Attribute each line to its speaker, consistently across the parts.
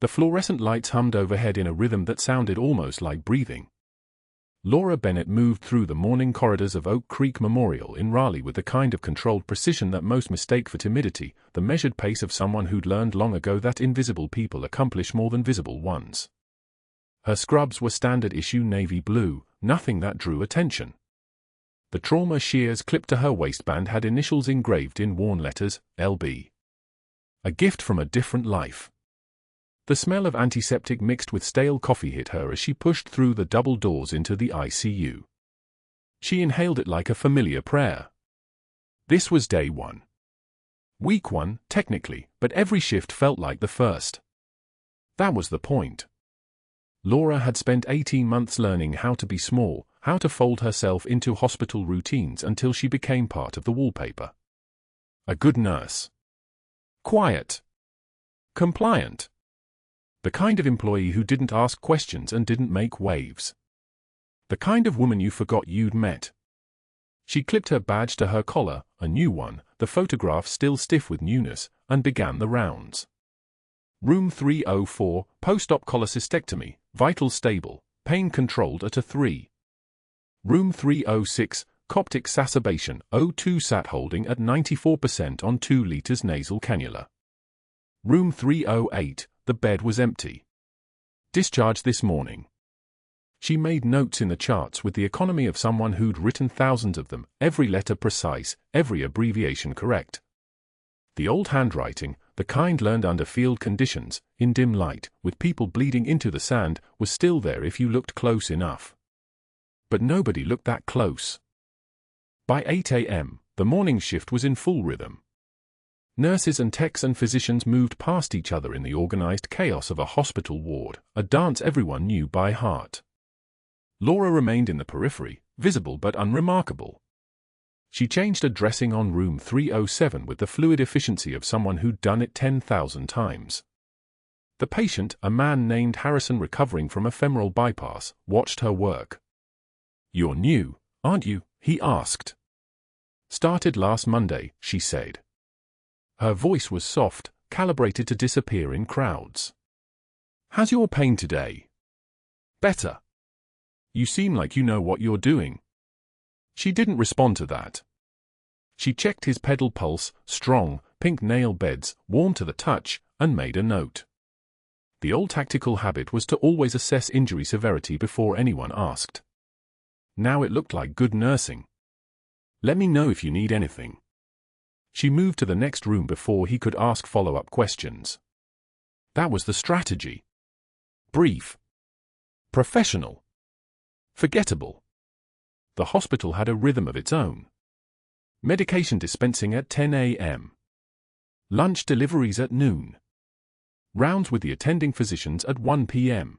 Speaker 1: The fluorescent lights hummed overhead in a rhythm that sounded almost like breathing. Laura Bennett moved through the morning corridors of Oak Creek Memorial in Raleigh with the kind of controlled precision that most mistake for timidity, the measured pace of someone who'd learned long ago that invisible people accomplish more than visible ones. Her scrubs were standard issue navy blue, nothing that drew attention. The trauma shears clipped to her waistband had initials engraved in worn letters, LB. A gift from a different life. The smell of antiseptic mixed with stale coffee hit her as she pushed through the double doors into the ICU. She inhaled it like a familiar prayer. This was day 1. Week 1, technically, but every shift felt like the first. That was the point. Laura had spent 18 months learning how to be small, how to fold herself into hospital routines until she became part of the wallpaper. A good nurse. Quiet. Compliant. The kind of employee who didn't ask questions and didn't make waves. The kind of woman you forgot you'd met. She clipped her badge to her collar, a new one, the photograph still stiff with newness, and began the rounds. Room 304, post-op cholecystectomy, vital stable, pain controlled at a 3. Room 306, coptic exacerbation, O2 sat holding at 94% on 2 liters nasal cannula. Room 308, the bed was empty. Discharged this morning. She made notes in the charts with the economy of someone who'd written thousands of them, every letter precise, every abbreviation correct. The old handwriting, the kind learned under field conditions, in dim light, with people bleeding into the sand, was still there if you looked close enough. But nobody looked that close. By 8 a.m., the morning shift was in full rhythm. Nurses and techs and physicians moved past each other in the organized chaos of a hospital ward, a dance everyone knew by heart. Laura remained in the periphery, visible but unremarkable. She changed a dressing on room 307 with the fluid efficiency of someone who'd done it 10,000 times. The patient, a man named Harrison recovering from a femoral bypass, watched her work. "You're new, aren't you?" he asked. "Started last Monday," she said. Her voice was soft, calibrated to disappear in crowds. "How's your pain today?" "Better." "You seem like you know what you're doing." She didn't respond to that. She checked his pedal pulse, strong, pink nail beds, warm to the touch, and made a note. The old tactical habit was to always assess injury severity before anyone asked. Now it looked like good nursing. "Let me know if you need anything." She moved to the next room before he could ask follow-up questions. That was the strategy. Brief. Professional. Forgettable. The hospital had a rhythm of its own. Medication dispensing at 10 a.m. Lunch deliveries at noon. Rounds with the attending physicians at 1 p.m.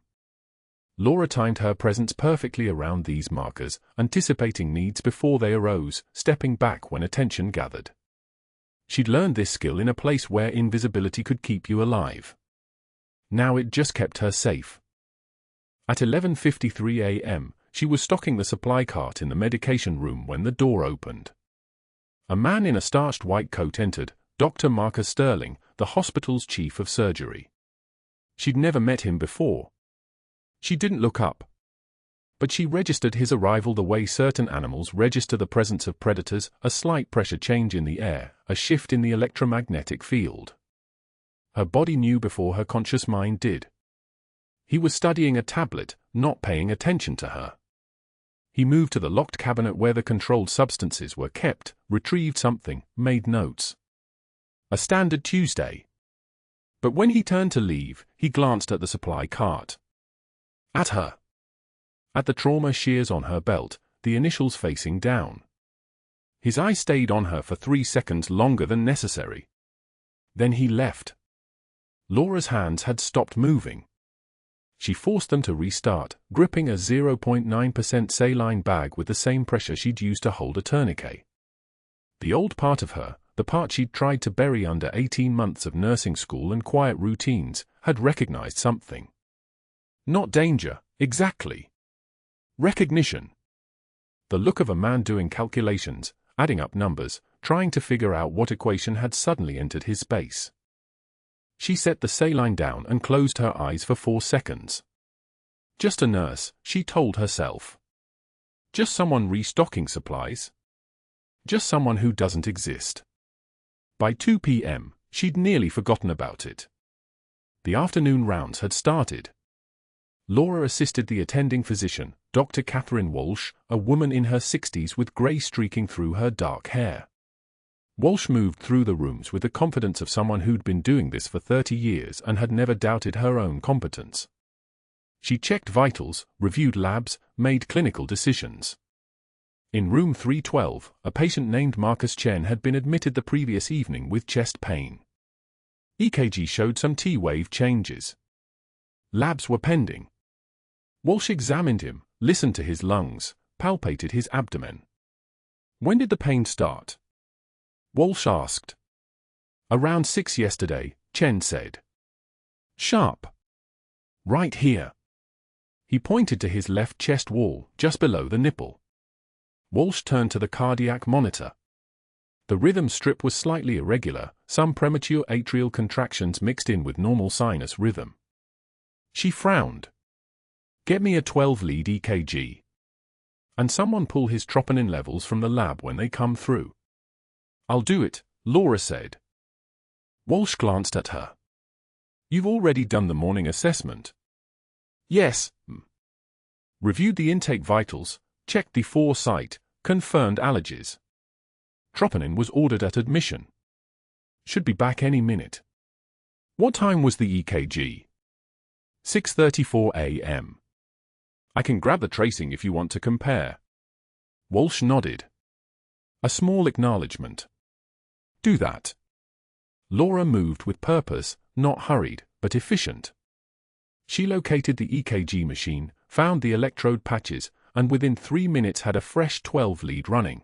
Speaker 1: Laura timed her presence perfectly around these markers, anticipating needs before they arose, stepping back when attention gathered. She'd learned this skill in a place where invisibility could keep you alive. Now it just kept her safe. At 11:53 a.m., she was stocking the supply cart in the medication room when the door opened. A man in a starched white coat entered, Dr. Marcus Sterling, the hospital's chief of surgery. She'd never met him before. She didn't look up. But she registered his arrival the way certain animals register the presence of predators, a slight pressure change in the air, a shift in the electromagnetic field. Her body knew before her conscious mind did. He was studying a tablet, not paying attention to her. He moved to the locked cabinet where the controlled substances were kept, retrieved something, made notes. A standard Tuesday. But when he turned to leave, he glanced at the supply cart. At her. At the trauma shears on her belt, the initials facing down. His eye stayed on her for 3 seconds longer than necessary. Then he left. Laura's hands had stopped moving. She forced them to restart, gripping a 0.9% saline bag with the same pressure she'd used to hold a tourniquet. The old part of her, the part she'd tried to bury under 18 months of nursing school and quiet routines, had recognized something. Not danger, exactly. Recognition. The look of a man doing calculations, adding up numbers, trying to figure out what equation had suddenly entered his space. She set the saline down and closed her eyes for 4 seconds. Just a nurse, she told herself. Just someone restocking supplies. Just someone who doesn't exist. By 2 p.m., she'd nearly forgotten about it. The afternoon rounds had started. Laura assisted the attending physician, Dr. Catherine Walsh, a woman in her 60s with grey streaking through her dark hair. Walsh moved through the rooms with the confidence of someone who'd been doing this for 30 years and had never doubted her own competence. She checked vitals, reviewed labs, made clinical decisions. In room 312, a patient named Marcus Chen had been admitted the previous evening with chest pain. EKG showed some T-wave changes. Labs were pending. Walsh examined him, listened to his lungs, palpated his abdomen. When did the pain start? Walsh asked. Around 6 yesterday, Chen said. Sharp. Right here. He pointed to his left chest wall, just below the nipple. Walsh turned to the cardiac monitor. The rhythm strip was slightly irregular, some premature atrial contractions mixed in with normal sinus rhythm. She frowned. Get me a 12-lead EKG. And someone pull his troponin levels from the lab when they come through. I'll do it, Laura said. Walsh glanced at her. You've already done the morning assessment. Yes. Reviewed the intake vitals, checked the foresight, confirmed allergies. Troponin was ordered at admission. Should be back any minute. What time was the EKG? 6:34 a.m. I can grab the tracing if you want to compare. Walsh nodded. A small acknowledgement. Do that. Laura moved with purpose, not hurried, but efficient. She located the EKG machine, found the electrode patches, and within 3 minutes had a fresh 12-lead running.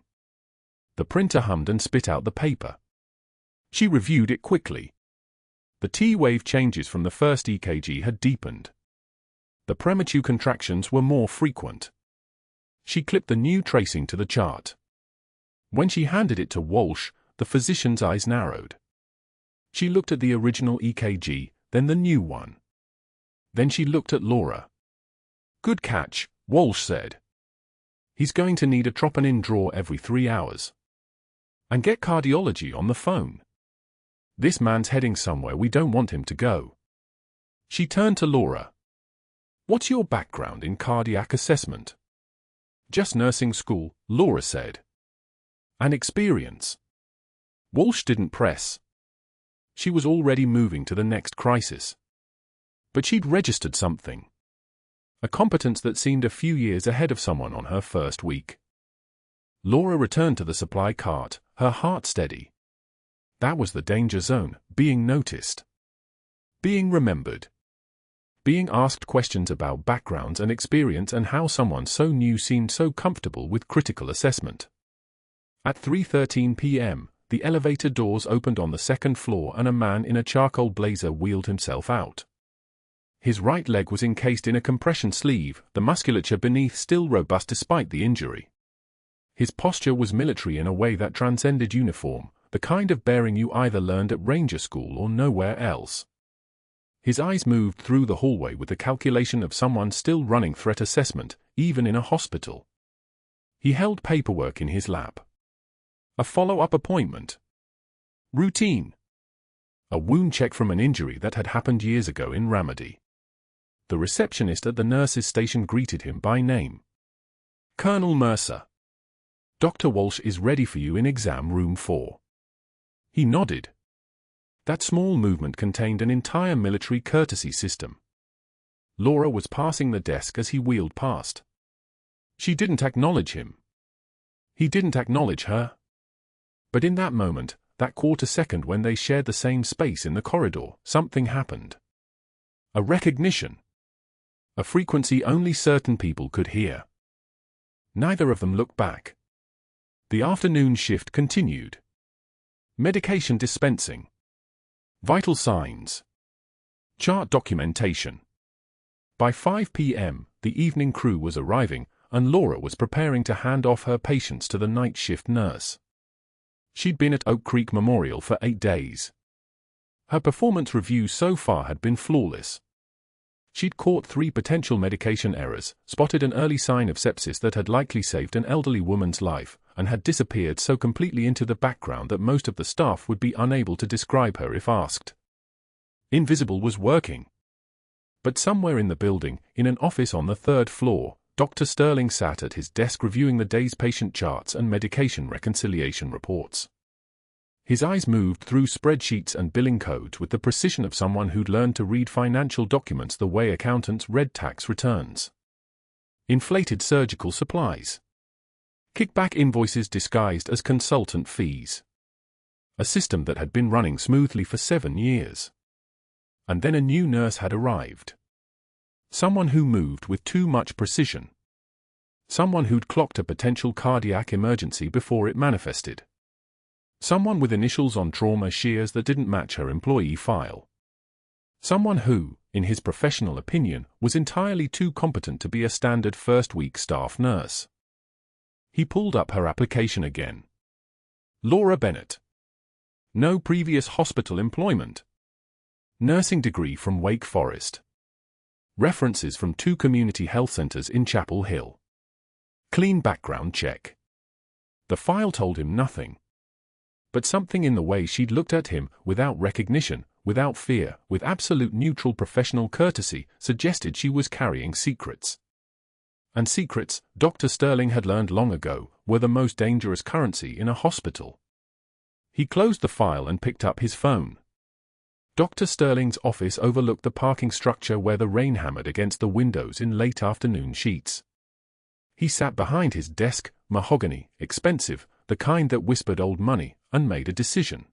Speaker 1: The printer hummed and spit out the paper. She reviewed it quickly. The T-wave changes from the first EKG had deepened. The premature contractions were more frequent. She clipped the new tracing to the chart. When she handed it to Walsh, the physician's eyes narrowed. She looked at the original EKG, then the new one. Then she looked at Laura. Good catch, Walsh said. He's going to need a troponin draw every 3 hours. And get cardiology on the phone. This man's heading somewhere we don't want him to go. She turned to Laura. What's your background in cardiac assessment? Just nursing school, Laura said. An experience. Walsh didn't press. She was already moving to the next crisis. But she'd registered something. A competence that seemed a few years ahead of someone on her first week. Laura returned to the supply cart, her heart steady. That was the danger zone, being noticed. Being remembered. Being asked questions about backgrounds and experience and how someone so new seemed so comfortable with critical assessment. At 3:13 p.m., the elevator doors opened on the second floor and a man in a charcoal blazer wheeled himself out. His right leg was encased in a compression sleeve, the musculature beneath still robust despite the injury. His posture was military in a way that transcended uniform, the kind of bearing you either learned at ranger school or nowhere else. His eyes moved through the hallway with the calculation of someone still running threat assessment, even in a hospital. He held paperwork in his lap. A follow-up appointment. Routine. A wound check from an injury that had happened years ago in Ramadi. The receptionist at the nurse's station greeted him by name. Colonel Mercer. Dr. Walsh is ready for you in exam room 4. He nodded. That small movement contained an entire military courtesy system. Laura was passing the desk as he wheeled past. She didn't acknowledge him. He didn't acknowledge her. But in that moment, that quarter second when they shared the same space in the corridor, something happened. A recognition. A frequency only certain people could hear. Neither of them looked back. The afternoon shift continued. Medication dispensing. Vital signs. Chart documentation. By 5 p.m., the evening crew was arriving, and Laura was preparing to hand off her patients to the night shift nurse. She'd been at Oak Creek Memorial for 8 days. Her performance review so far had been flawless. She'd caught 3 potential medication errors, spotted an early sign of sepsis that had likely saved an elderly woman's life, and had disappeared so completely into the background that most of the staff would be unable to describe her if asked. Invisible was working. But somewhere in the building, in an office on the 3rd floor, Dr. Sterling sat at his desk reviewing the day's patient charts and medication reconciliation reports. His eyes moved through spreadsheets and billing codes with the precision of someone who'd learned to read financial documents the way accountants read tax returns. Inflated surgical supplies. Kickback invoices disguised as consultant fees. A system that had been running smoothly for 7 years. And then a new nurse had arrived. Someone who moved with too much precision. Someone who'd clocked a potential cardiac emergency before it manifested. Someone with initials on trauma shears that didn't match her employee file. Someone who, in his professional opinion, was entirely too competent to be a standard first-week staff nurse. He pulled up her application again. Laura Bennett. No previous hospital employment. Nursing degree from Wake Forest. References from 2 community health centers in Chapel Hill. Clean background check. The file told him nothing. But something in the way she'd looked at him, without recognition, without fear, with absolute neutral professional courtesy, suggested she was carrying secrets. And secrets, Dr. Sterling had learned long ago, were the most dangerous currency in a hospital. He closed the file and picked up his phone. Dr. Sterling's office overlooked the parking structure where the rain hammered against the windows in late afternoon sheets. He sat behind his desk, mahogany, expensive, the kind that whispered old money, and made a decision.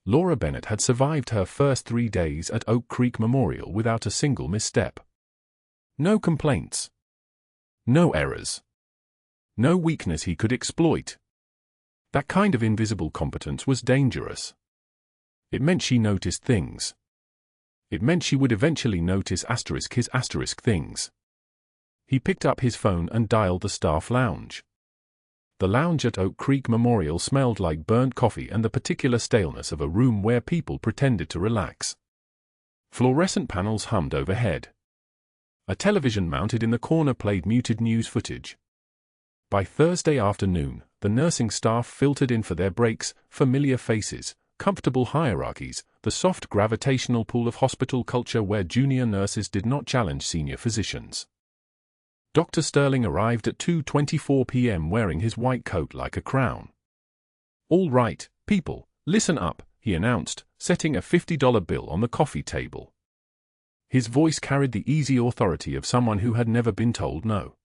Speaker 1: Laura Bennett had survived her first 3 days at Oak Creek Memorial without a single misstep. No complaints. No errors. No weakness he could exploit. That kind of invisible competence was dangerous. It meant she noticed things. It meant she would eventually notice his things. He picked up his phone and dialed the staff lounge. The lounge at Oak Creek Memorial smelled like burnt coffee and the particular staleness of a room where people pretended to relax. Fluorescent panels hummed overhead. A television mounted in the corner played muted news footage. By Thursday afternoon, the nursing staff filtered in for their breaks, familiar faces, comfortable hierarchies, the soft gravitational pull of hospital culture where junior nurses did not challenge senior physicians. Dr. Sterling arrived at 2:24 p.m. wearing his white coat like a crown. "All right, people, listen up," he announced, setting a $50 bill on the coffee table. His voice carried the easy authority of someone who had never been told no.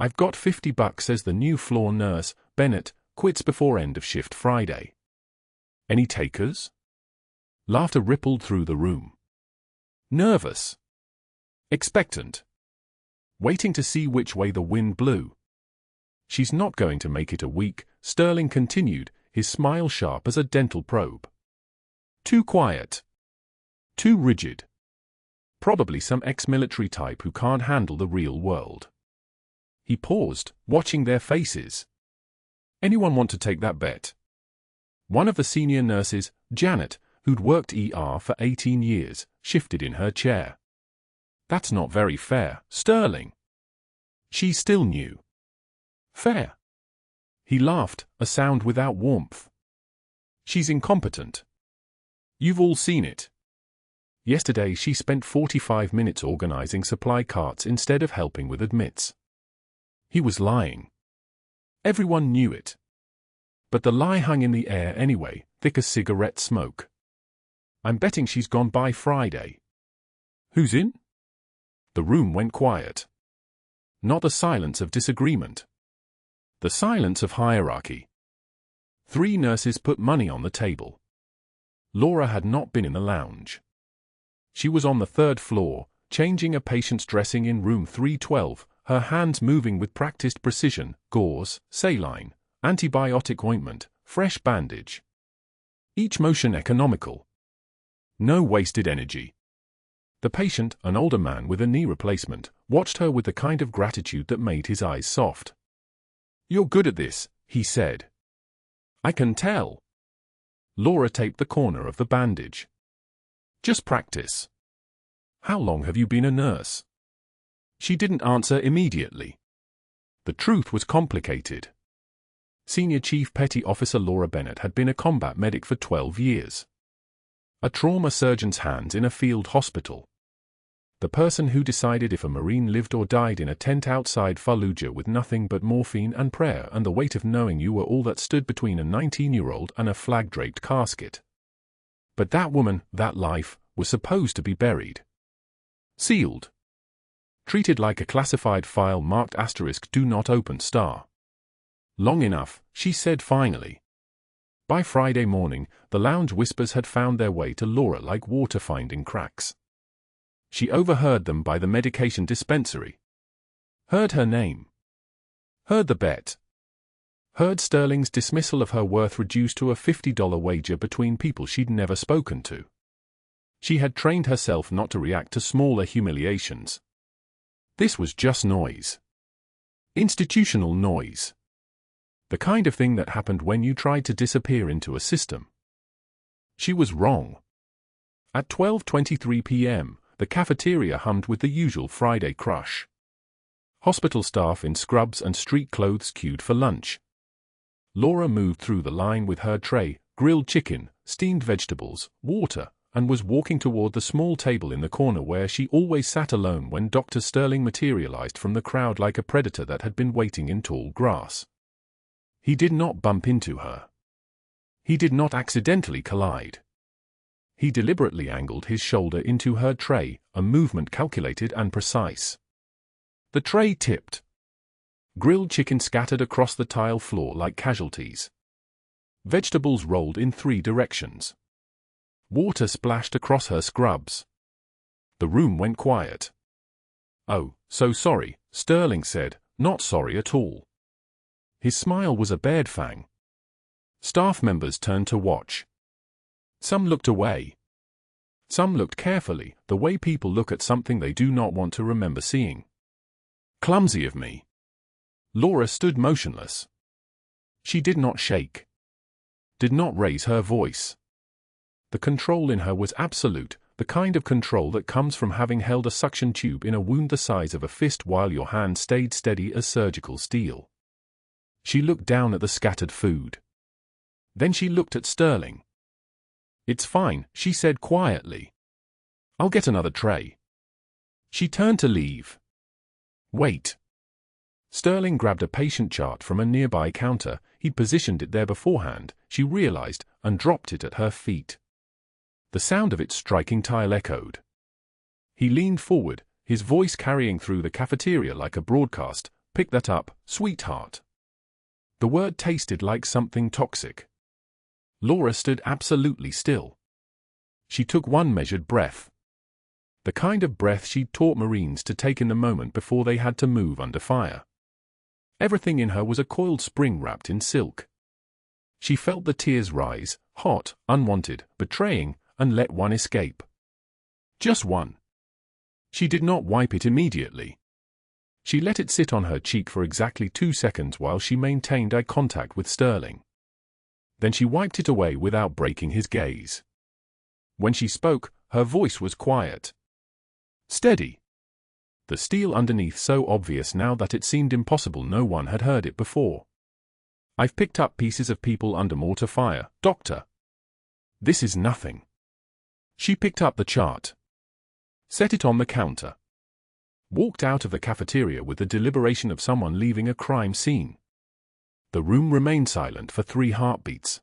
Speaker 1: "I've got $50, says the new floor nurse, Bennett, quits before end of shift Friday. Any takers?" Laughter rippled through the room. Nervous. Expectant. Waiting to see which way the wind blew. "She's not going to make it a week," Sterling continued, his smile sharp as a dental probe. "Too quiet. Too rigid. Probably some ex-military type who can't handle the real world." He paused, watching their faces. "Anyone want to take that bet?" One of the senior nurses, Janet, who'd worked ER for 18 years, shifted in her chair. "That's not very fair, Sterling." She still knew. "Fair?" He laughed, a sound without warmth. "She's incompetent. You've all seen it. Yesterday she spent 45 minutes organizing supply carts instead of helping with admits." He was lying. Everyone knew it. But the lie hung in the air anyway, thick as cigarette smoke. "I'm betting she's gone by Friday." "Who's in?" The room went quiet. Not the silence of disagreement. The silence of hierarchy. 3 nurses put money on the table. Laura had not been in the lounge. She was on the 3rd floor, changing a patient's dressing in room 312, her hands moving with practiced precision, gauze, saline, antibiotic ointment, fresh bandage. Each motion economical. No wasted energy. The patient, an older man with a knee replacement, watched her with the kind of gratitude that made his eyes soft. "You're good at this," he said. "I can tell." Laura taped the corner of the bandage. Just practice. How long have you been a nurse? She didn't answer immediately. The truth was complicated. Senior Chief Petty Officer Laura Bennett had been a combat medic for 12 years. A trauma surgeon's hands in a field hospital. The person who decided if a Marine lived or died in a tent outside Fallujah with nothing but morphine and prayer and the weight of knowing you were all that stood between a 19-year-old and a flag-draped casket. But that woman, that life, was supposed to be buried. Sealed. Treated like a classified file marked * do not open star. Long enough, she said finally. By Friday morning, the lounge whispers had found their way to Laura like water finding cracks. She overheard them by the medication dispensary. Heard her name. Heard the bet. Heard Sterling's dismissal of her worth reduced to a $50 wager between people she'd never spoken to. She had trained herself not to react to smaller humiliations. This was just noise. Institutional noise. The kind of thing that happened when you tried to disappear into a system. She was wrong. At 12:23 p.m., the cafeteria hummed with the usual Friday crush. Hospital staff in scrubs and street clothes queued for lunch. Laura moved through the line with her tray, grilled chicken, steamed vegetables, water, and was walking toward the small table in the corner where she always sat alone when Dr. Sterling materialized from the crowd like a predator that had been waiting in tall grass. He did not bump into her. He did not accidentally collide. He deliberately angled his shoulder into her tray, a movement calculated and precise. The tray tipped. Grilled chicken scattered across the tile floor like casualties. Vegetables rolled in 3 directions. Water splashed across her scrubs. The room went quiet. "Oh, so sorry," Sterling said, "not sorry at all." His smile was a beard fang. Staff members turned to watch. Some looked away. Some looked carefully, the way people look at something they do not want to remember seeing. Clumsy of me. Laura stood motionless. She did not shake. Did not raise her voice. The control in her was absolute, the kind of control that comes from having held a suction tube in a wound the size of a fist while your hand stayed steady as surgical steel. She looked down at the scattered food. Then she looked at Sterling. "It's fine," she said quietly. "I'll get another tray." She turned to leave. "Wait." Sterling grabbed a patient chart from a nearby counter, he'd positioned it there beforehand, she realized, and dropped it at her feet. The sound of its striking tile echoed. He leaned forward, his voice carrying through the cafeteria like a broadcast, "Pick that up, sweetheart." The word tasted like something toxic. Laura stood absolutely still. She took one measured breath. The kind of breath she'd taught Marines to take in the moment before they had to move under fire. Everything in her was a coiled spring wrapped in silk. She felt the tears rise, hot, unwanted, betraying, and let one escape. Just one. She did not wipe it immediately. She let it sit on her cheek for exactly 2 seconds while she maintained eye contact with Sterling. Then she wiped it away without breaking his gaze. When she spoke, her voice was quiet. Steady. The steel underneath so obvious now that it seemed impossible no one had heard it before. "I've picked up pieces of people under mortar fire, Doctor. This is nothing." She picked up the chart. Set it on the counter. Walked out of the cafeteria with the deliberation of someone leaving a crime scene. The room remained silent for 3 heartbeats.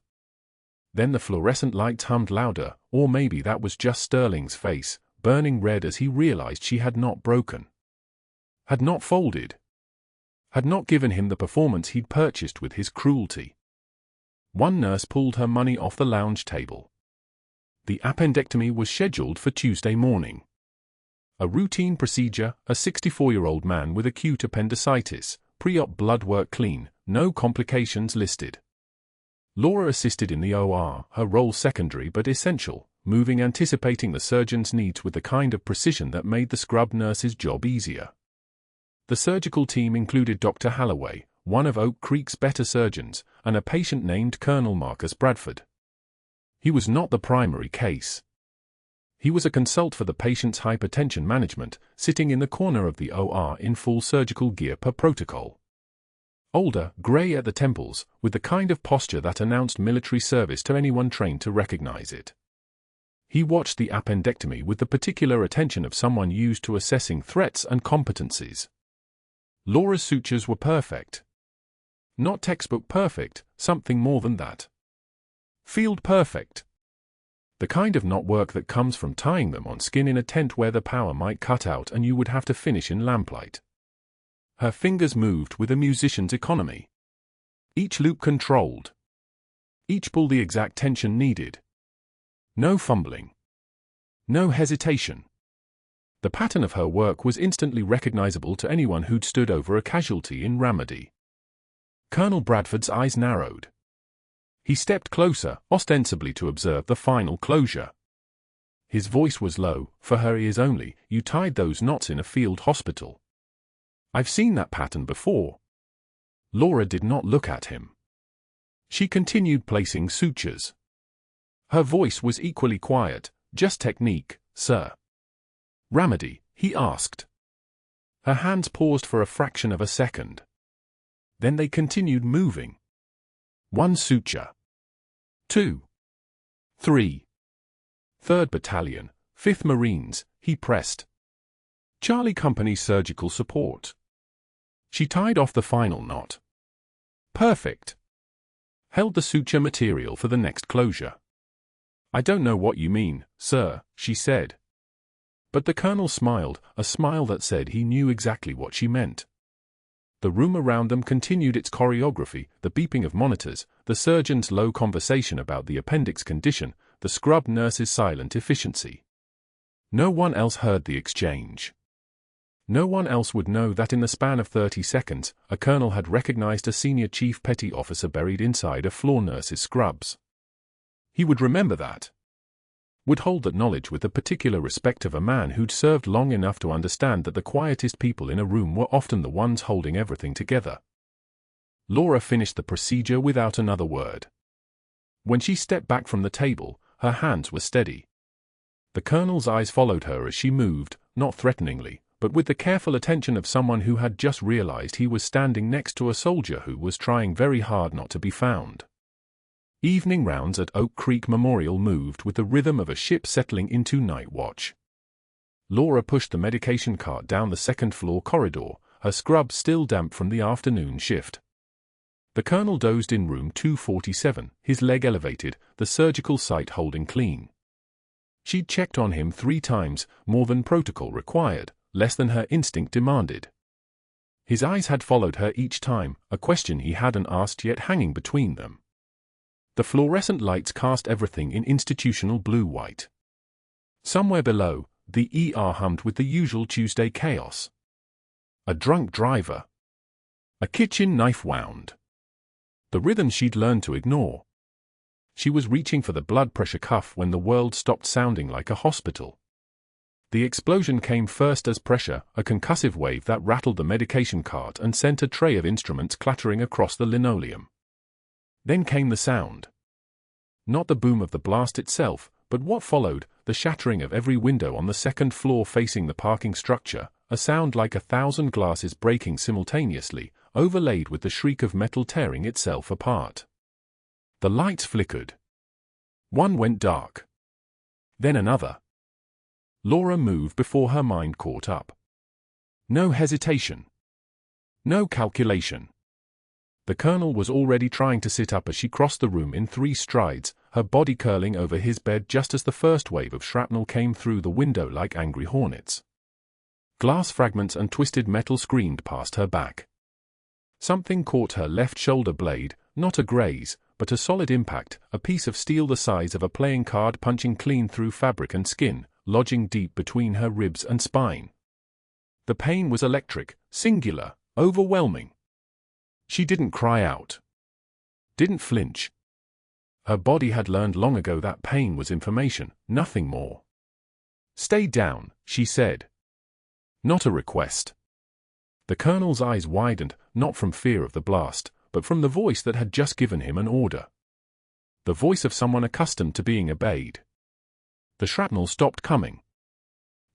Speaker 1: Then the fluorescent lights hummed louder, or maybe that was just Sterling's face, burning red as he realized she had not broken. Had not folded. Had not given him the performance he'd purchased with his cruelty. One nurse pulled her money off the lounge table. The appendectomy was scheduled for Tuesday morning. A routine procedure, a 64-year-old man with acute appendicitis, pre-op blood work clean, no complications listed. Laura assisted in the OR, her role secondary but essential, moving anticipating the surgeon's needs with the kind of precision that made the scrub nurse's job easier. The surgical team included Dr. Halloway, one of Oak Creek's better surgeons, and a patient named Colonel Marcus Bradford. He was not the primary case. He was a consult for the patient's hypertension management, sitting in the corner of the OR in full surgical gear per protocol. Older, grey at the temples, with the kind of posture that announced military service to anyone trained to recognize it. He watched the appendectomy with the particular attention of someone used to assessing threats and competencies. Laura's sutures were perfect. Not textbook perfect, something more than that. Field perfect. The kind of knot work that comes from tying them on skin in a tent where the power might cut out and you would have to finish in lamplight. Her fingers moved with a musician's economy. Each loop controlled. Each pull the exact tension needed. No fumbling. No hesitation. The pattern of her work was instantly recognizable to anyone who'd stood over a casualty in Ramadi. Colonel Bradford's eyes narrowed. He stepped closer, ostensibly to observe the final closure. His voice was low, for her ears only. You tied those knots in a field hospital. I've seen that pattern before. Laura did not look at him. She continued placing sutures. Her voice was equally quiet. Just technique, sir. Ramadi, he asked. Her hands paused for a fraction of a second. Then they continued moving. 1 suture. 2. 3. 3rd Battalion, 5th Marines, he pressed. Charlie Company surgical support. She tied off the final knot. Perfect. Held the suture material for the next closure. I don't know what you mean, sir, she said. But the colonel smiled, a smile that said he knew exactly what she meant. The room around them continued its choreography, the beeping of monitors, the surgeon's low conversation about the appendix condition, the scrub nurse's silent efficiency. No one else heard the exchange. No one else would know that in the span of 30 seconds, a colonel had recognized a senior chief petty officer buried inside a floor nurse's scrubs. He would remember that. Would hold that knowledge with the particular respect of a man who'd served long enough to understand that the quietest people in a room were often the ones holding everything together. Laura finished the procedure without another word. When she stepped back from the table, her hands were steady. The colonel's eyes followed her as she moved, not threateningly, but with the careful attention of someone who had just realized he was standing next to a soldier who was trying very hard not to be found. Evening rounds at Oak Creek Memorial moved with the rhythm of a ship settling into night watch. Laura pushed the medication cart down the second-floor corridor, her scrub still damp from the afternoon shift. The colonel dozed in room 247, his leg elevated, the surgical site holding clean. She'd checked on him 3 times, more than protocol required, less than her instinct demanded. His eyes had followed her each time, a question he hadn't asked yet hanging between them. The fluorescent lights cast everything in institutional blue-white. Somewhere below, the ER hummed with the usual Tuesday chaos. A drunk driver. A kitchen knife wound. The rhythm she'd learned to ignore. She was reaching for the blood pressure cuff when the world stopped sounding like a hospital. The explosion came first as pressure, a concussive wave that rattled the medication cart and sent a tray of instruments clattering across the linoleum. Then came the sound. Not the boom of the blast itself, but what followed, the shattering of every window on the second floor facing the parking structure, a sound like 1,000 glasses breaking simultaneously, overlaid with the shriek of metal tearing itself apart. The lights flickered. One went dark. Then another. Laura moved before her mind caught up. No hesitation. No calculation. The colonel was already trying to sit up as she crossed the room in 3 strides, her body curling over his bed just as the first wave of shrapnel came through the window like angry hornets. Glass fragments and twisted metal screamed past her back. Something caught her left shoulder blade, not a graze, but a solid impact, a piece of steel the size of a playing card punching clean through fabric and skin, lodging deep between her ribs and spine. The pain was electric, singular, overwhelming. She didn't cry out. Didn't flinch. Her body had learned long ago that pain was information, nothing more. Stay down, she said. Not a request. The colonel's eyes widened, not from fear of the blast, but from the voice that had just given him an order. The voice of someone accustomed to being obeyed. The shrapnel stopped coming.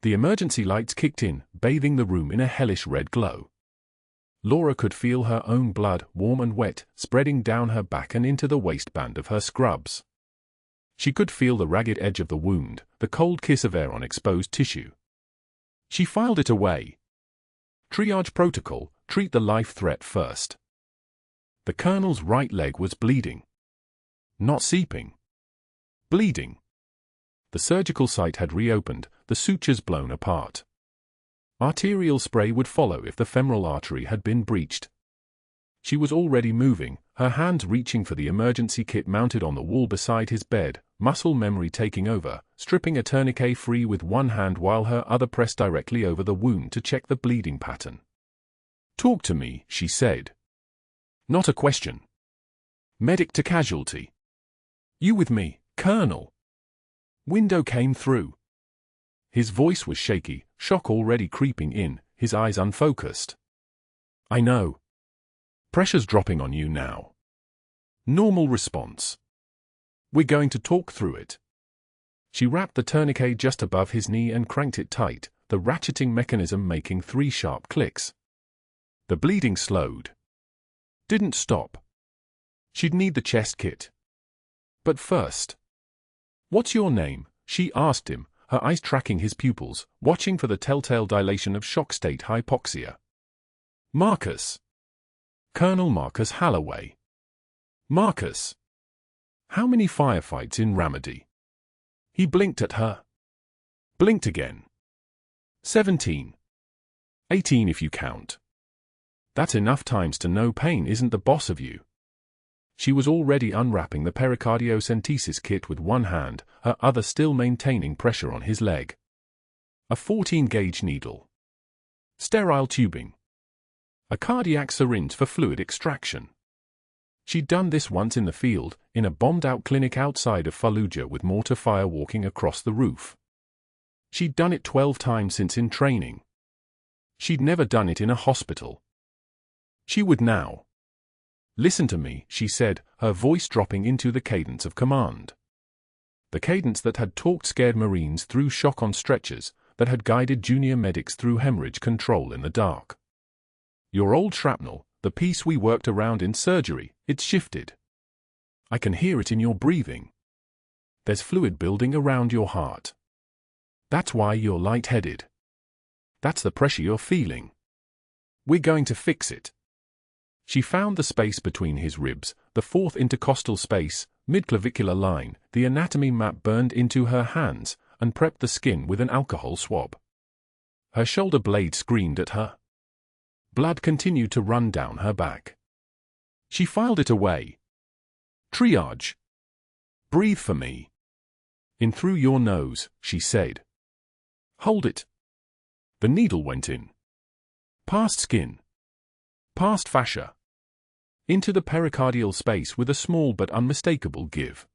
Speaker 1: The emergency lights kicked in, bathing the room in a hellish red glow. Laura could feel her own blood, warm and wet, spreading down her back and into the waistband of her scrubs. She could feel the ragged edge of the wound, the cold kiss of air on exposed tissue. She filed it away. Triage protocol, treat the life threat first. The colonel's right leg was bleeding. Not seeping. Bleeding. The surgical site had reopened, the sutures blown apart. Arterial spray would follow if the femoral artery had been breached. She was already moving, her hands reaching for the emergency kit mounted on the wall beside his bed, muscle memory taking over, stripping a tourniquet free with one hand while her other pressed directly over the wound to check the bleeding pattern. "Talk to me," she said. "Not a question. Medic to casualty. You with me, Colonel?" Window came through. His voice was shaky, shock already creeping in, his eyes unfocused. "I know. Pressure's dropping on you now. Normal response. We're going to talk through it." She wrapped the tourniquet just above his knee and cranked it tight, the ratcheting mechanism making 3 sharp clicks. The bleeding slowed. Didn't stop. She'd need the chest kit. But first. "What's your name?" she asked him, her eyes tracking his pupils, watching for the telltale dilation of shock state hypoxia. "Marcus. Colonel Marcus Halloway." "Marcus. How many firefights in Ramadi?" He blinked at her. Blinked again. 17. 18 if you count. That's enough times to know pain isn't the boss of you. She was already unwrapping the pericardiocentesis kit with one hand, her other still maintaining pressure on his leg. A 14-gauge needle. Sterile tubing. A cardiac syringe for fluid extraction. She'd done this once in the field, in a bombed-out clinic outside of Fallujah with mortar fire walking across the roof. She'd done it 12 times since in training. She'd never done it in a hospital. She would now. "Listen to me," she said, her voice dropping into the cadence of command. The cadence that had talked scared Marines through shock on stretchers, that had guided junior medics through hemorrhage control in the dark. "Your old shrapnel, the piece we worked around in surgery, it's shifted. I can hear it in your breathing. There's fluid building around your heart. That's why you're lightheaded. That's the pressure you're feeling. We're going to fix it." She found the space between his ribs, the 4th intercostal space, mid-clavicular line, the anatomy map burned into her hands, and prepped the skin with an alcohol swab. Her shoulder blade screamed at her. Blood continued to run down her back. She filed it away. "Triage. Breathe for me. In through your nose," she said. "Hold it." The needle went in. Past skin. Past fascia. Into the pericardial space with a small but unmistakable give.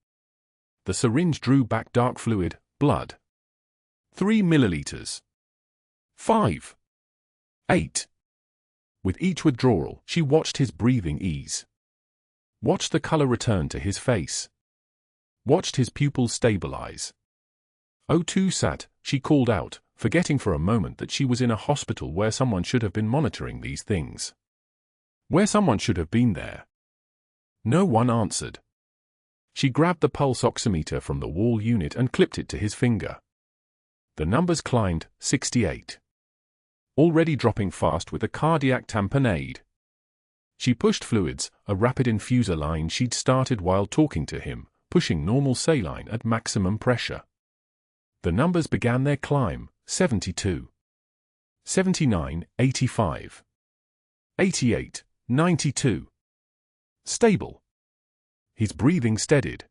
Speaker 1: The syringe drew back dark fluid, blood. 3 milliliters. 5. 8. With each withdrawal, she watched his breathing ease. Watched the color return to his face. Watched his pupils stabilize. "O2 sat," she called out, forgetting for a moment that she was in a hospital where someone should have been monitoring these things. Where someone should have been there. No one answered. She grabbed the pulse oximeter from the wall unit and clipped it to his finger. The numbers climbed, 68. Already dropping fast with a cardiac tamponade. She pushed fluids, a rapid infuser line she'd started while talking to him, pushing normal saline at maximum pressure. The numbers began their climb, 72. 79, 85. 88, 92. Stable. His breathing steadied.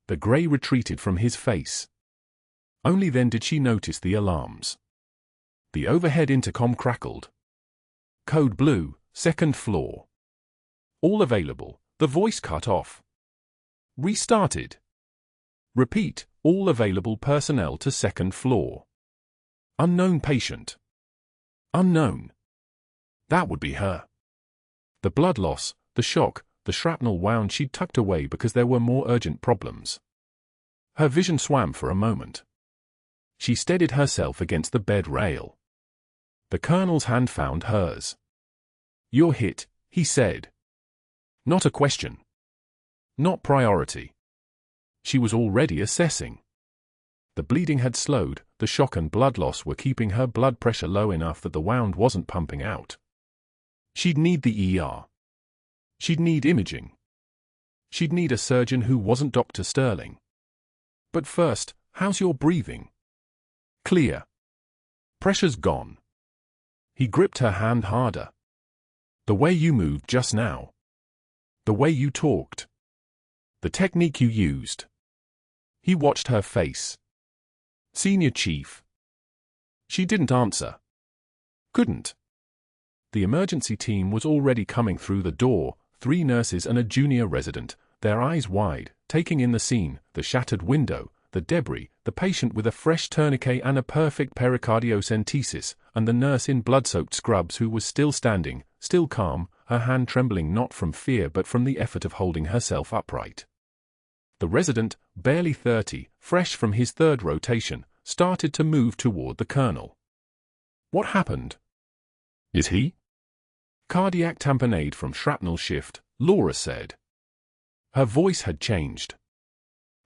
Speaker 1: The grey retreated from his face. Only then did she notice the alarms. The overhead intercom crackled. "Code blue, 2nd floor. All available," the voice cut off. Restarted. "Repeat, all available personnel to 2nd floor. Unknown patient." Unknown. That would be her. The blood loss, the shock, the the shrapnel wound she'd tucked away because there were more urgent problems. Her vision swam for a moment. She steadied herself against the bed rail. The colonel's hand found hers. "You're hit," he said. Not a question. Not priority. She was already assessing. The bleeding had slowed, the shock and blood loss were keeping her blood pressure low enough that the wound wasn't pumping out. She'd need the ER. She'd need imaging. She'd need a surgeon who wasn't Dr. Sterling. But first, how's your breathing? Clear. Pressure's gone. He gripped her hand harder. The way you moved just now. The way you talked. The technique you used. He watched her face. Senior Chief. She didn't answer. Couldn't. The emergency team was already coming through the door, 3 nurses and a junior resident, their eyes wide, taking in the scene, the shattered window, the debris, the patient with a fresh tourniquet and a perfect pericardiocentesis, and the nurse in blood-soaked scrubs who was still standing, still calm, her hand trembling not from fear but from the effort of holding herself upright. The resident, barely 30, fresh from his 3rd rotation, started to move toward the colonel. What happened? Is he? Cardiac tamponade from shrapnel shift, Laura said. Her voice had changed.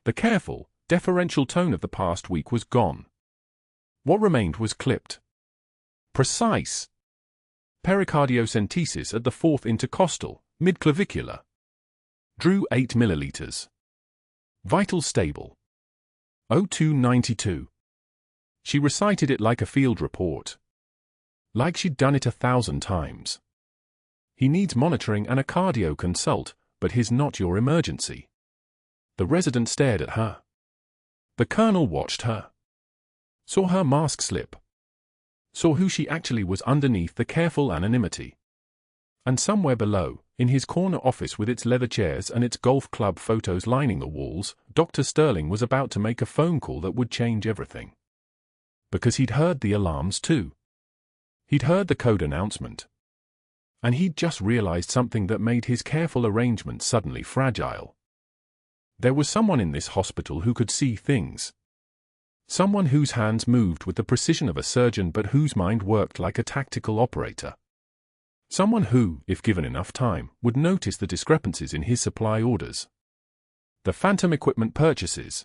Speaker 1: The careful, deferential tone of the past week was gone. What remained was clipped. Precise. Pericardiocentesis at the 4th intercostal, midclavicular. Drew 8 milliliters. Vital stable. O292. She recited it like a field report. Like she'd done it 1,000 times. He needs monitoring and a cardio consult, but he's not your emergency. The resident stared at her. The colonel watched her. Saw her mask slip. Saw who she actually was underneath the careful anonymity. And somewhere below, in his corner office with its leather chairs and its golf club photos lining the walls, Dr. Sterling was about to make a phone call that would change everything. Because he'd heard the alarms too. He'd heard the code announcement. And he'd just realized something that made his careful arrangement suddenly fragile. There was someone in this hospital who could see things. Someone whose hands moved with the precision of a surgeon but whose mind worked like a tactical operator. Someone who, if given enough time, would notice the discrepancies in his supply orders. The phantom equipment purchases.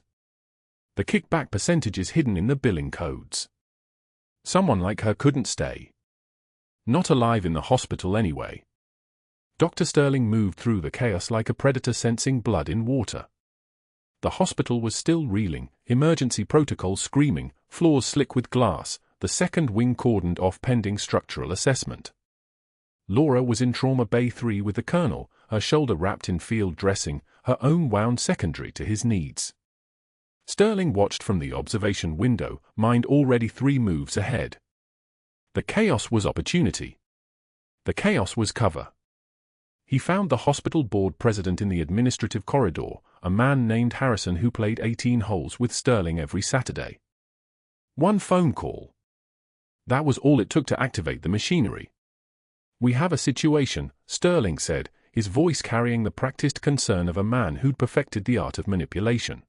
Speaker 1: The kickback percentages hidden in the billing codes. Someone like her couldn't stay. Not alive in the hospital anyway. Dr. Sterling moved through the chaos like a predator sensing blood in water. The hospital was still reeling, emergency protocols screaming, floors slick with glass, the second wing cordoned off pending structural assessment. Laura was in Trauma Bay 3 with the colonel, her shoulder wrapped in field dressing, her own wound secondary to his needs. Sterling watched from the observation window, mind already 3 moves ahead. The chaos was opportunity. The chaos was cover. He found the hospital board president in the administrative corridor, a man named Harrison who played 18 holes with Sterling every Saturday. 1 phone call. That was all it took to activate the machinery. "We have a situation," Sterling said, his voice carrying the practiced concern of a man who'd perfected the art of manipulation.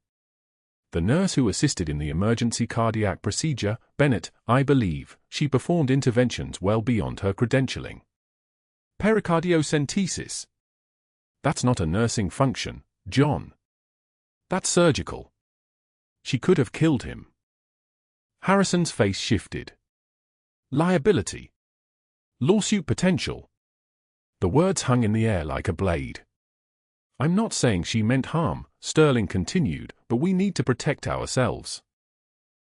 Speaker 1: The nurse who assisted in the emergency cardiac procedure, Bennett, I believe, she performed interventions well beyond her credentialing. Pericardiocentesis. That's not a nursing function, John. That's surgical. She could have killed him. Harrison's face shifted. Liability. Lawsuit potential. The words hung in the air like a blade. I'm not saying she meant harm, Sterling continued, but we need to protect ourselves.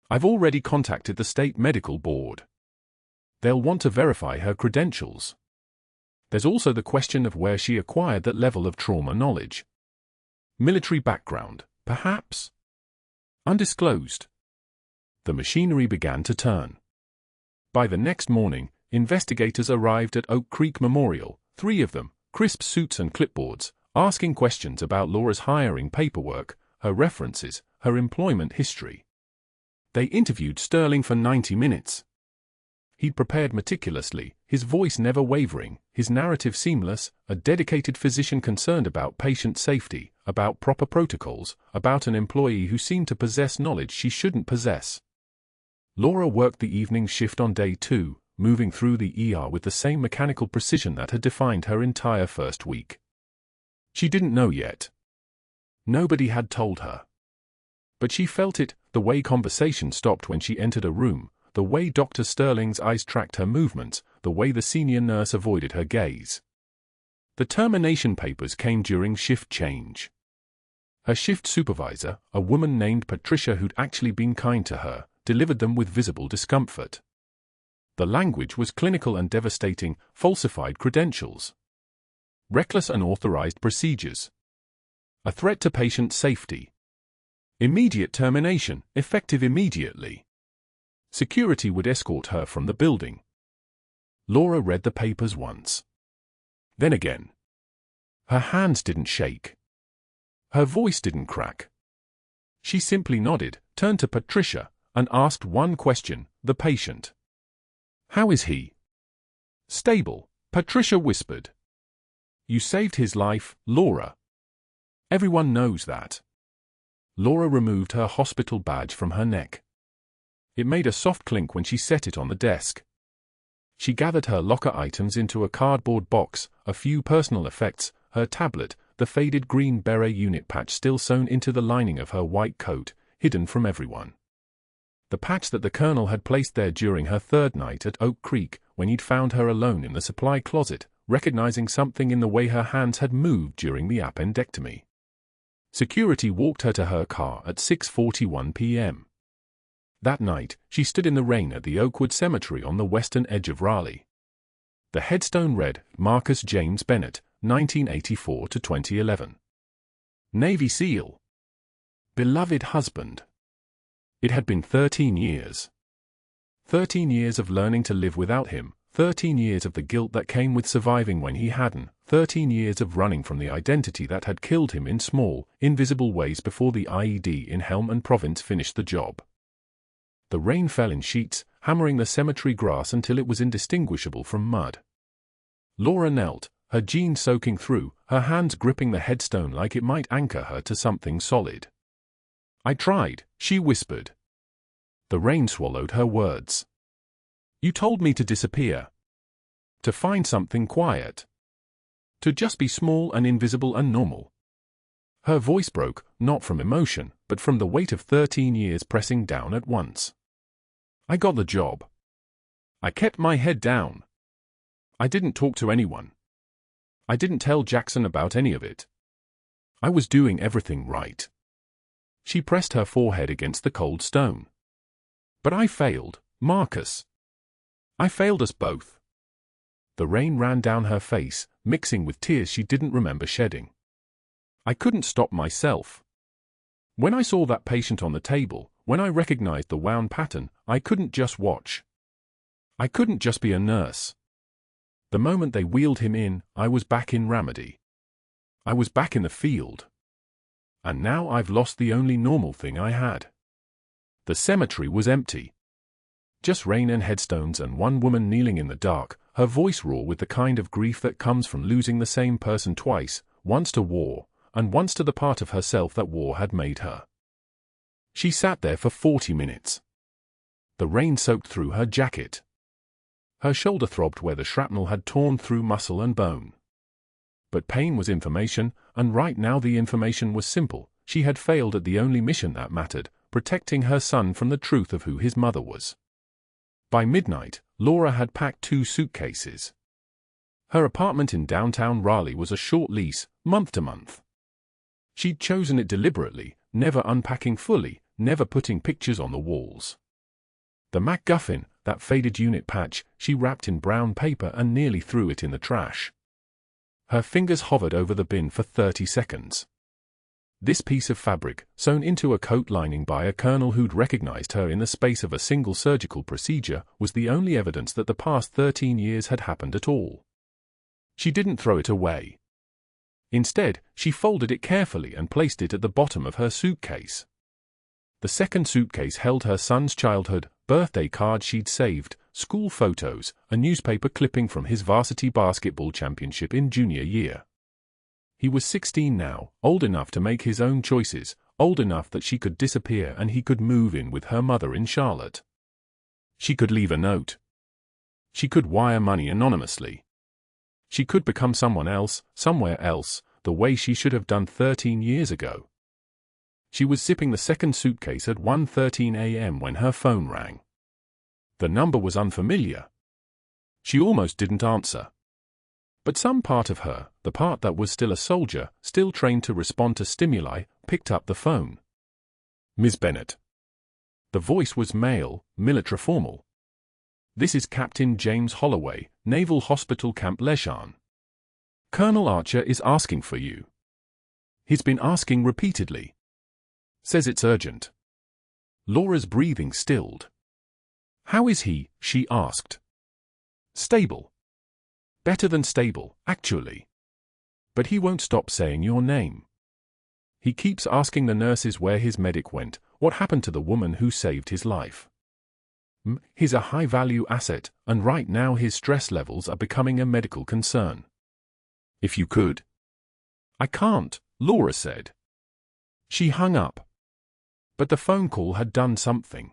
Speaker 1: I've already contacted the state medical board. They'll want to verify her credentials. There's also the question of where she acquired that level of trauma knowledge. Military background, perhaps? Undisclosed. The machinery began to turn. By the next morning, investigators arrived at Oak Creek Memorial, 3 of them, crisp suits and clipboards, asking questions about Laura's hiring paperwork, her references, her employment history. They interviewed Sterling for 90 minutes. He'd prepared meticulously, his voice never wavering, his narrative seamless, a dedicated physician concerned about patient safety, about proper protocols, about an employee who seemed to possess knowledge she shouldn't possess. Laura worked the evening shift on day 2, moving through the ER with the same mechanical precision that had defined her entire first week. She didn't know yet. Nobody had told her. But she felt it, the way conversation stopped when she entered a room, the way Dr. Sterling's eyes tracked her movements, the way the senior nurse avoided her gaze. The termination papers came during shift change. Her shift supervisor, a woman named Patricia who'd actually been kind to her, delivered them with visible discomfort. The language was clinical and devastating, falsified credentials. Reckless unauthorized procedures. A threat to patient safety. Immediate termination, effective immediately. Security would escort her from the building. Laura read the papers once. Then again. Her hands didn't shake. Her voice didn't crack. She simply nodded, turned to Patricia, and asked one question, the patient. "How is he?" "Stable," Patricia whispered. "You saved his life, Laura. Everyone knows that." Laura removed her hospital badge from her neck. It made a soft clink when she set it on the desk. She gathered her locker items into a cardboard box, a few personal effects, her tablet, the faded Green Beret unit patch still sewn into the lining of her white coat, hidden from everyone. The patch that the colonel had placed there during her third night at Oak Creek, when he'd found her alone in the supply closet, recognizing something in the way her hands had moved during the appendectomy. Security walked her to her car at 6:41 p.m. That night, she stood in the rain at the Oakwood Cemetery on the western edge of Raleigh. The headstone read, Marcus James Bennett, 1984 to 2011. Navy SEAL. Beloved husband. It had been 13 years. 13 years of learning to live without him, 13 years of the guilt that came with surviving when he hadn't, 13 years of running from the identity that had killed him in small, invisible ways before the IED in Helm and Province finished the job. The rain fell in sheets, hammering the cemetery grass until it was indistinguishable from mud. Laura knelt, her jeans soaking through, her hands gripping the headstone like it might anchor her to something solid. "I tried," she whispered. The rain swallowed her words. "You told me to disappear. To find something quiet. To just be small and invisible and normal." Her voice broke, not from emotion, but from the weight of 13 years pressing down at once. "I got the job. I kept my head down. I didn't talk to anyone. I didn't tell Jackson about any of it. I was doing everything right." She pressed her forehead against the cold stone. "But I failed, Marcus. I failed us both." The rain ran down her face, mixing with tears she didn't remember shedding. "I couldn't stop myself. When I saw that patient on the table, when I recognized the wound pattern, I couldn't just watch. I couldn't just be a nurse. The moment they wheeled him in, I was back in Ramadi. I was back in the field. And now I've lost the only normal thing I had." The cemetery was empty. Just rain and headstones and one woman kneeling in the dark, her voice raw with the kind of grief that comes from losing the same person twice, once to war, and once to the part of herself that war had made her. She sat there for 40 minutes. The rain soaked through her jacket. Her shoulder throbbed where the shrapnel had torn through muscle and bone. But pain was information, and right now the information was simple. She had failed at the only mission that mattered, protecting her son from the truth of who his mother was. By midnight, Laura had packed 2 suitcases. Her apartment in downtown Raleigh was a short lease, month to month. She'd chosen it deliberately, never unpacking fully, never putting pictures on the walls. The MacGuffin, that faded unit patch, she wrapped in brown paper and nearly threw it in the trash. Her fingers hovered over the bin for 30 seconds. This piece of fabric, sewn into a coat lining by a colonel who'd recognized her in the space of a single surgical procedure, was the only evidence that the past 13 years had happened at all. She didn't throw it away. Instead, she folded it carefully and placed it at the bottom of her suitcase. The second suitcase held her son's childhood, birthday card she'd saved, school photos, a newspaper clipping from his varsity basketball championship in junior year. He was 16 now, old enough to make his own choices, old enough that she could disappear and he could move in with her mother in Charlotte. She could leave a note. She could wire money anonymously. She could become someone else, somewhere else, the way she should have done 13 years ago. She was zipping the second suitcase at 1:13 a.m. when her phone rang. The number was unfamiliar. She almost didn't answer. But some part of her, the part that was still a soldier, still trained to respond to stimuli, picked up the phone. Ms. Bennett. The voice was male, military formal. This is Captain James Holloway, Naval Hospital Camp Leshan. Colonel Archer is asking for you. He's been asking repeatedly. Says it's urgent. Laura's breathing stilled. How is he? She asked. Stable. Better than stable, actually. But he won't stop saying your name. He keeps asking the nurses where his medic went, what happened to the woman who saved his life. He's a high-value asset, and right now his stress levels are becoming a medical concern. If you could. I can't, Laura said. She hung up. But the phone call had done something.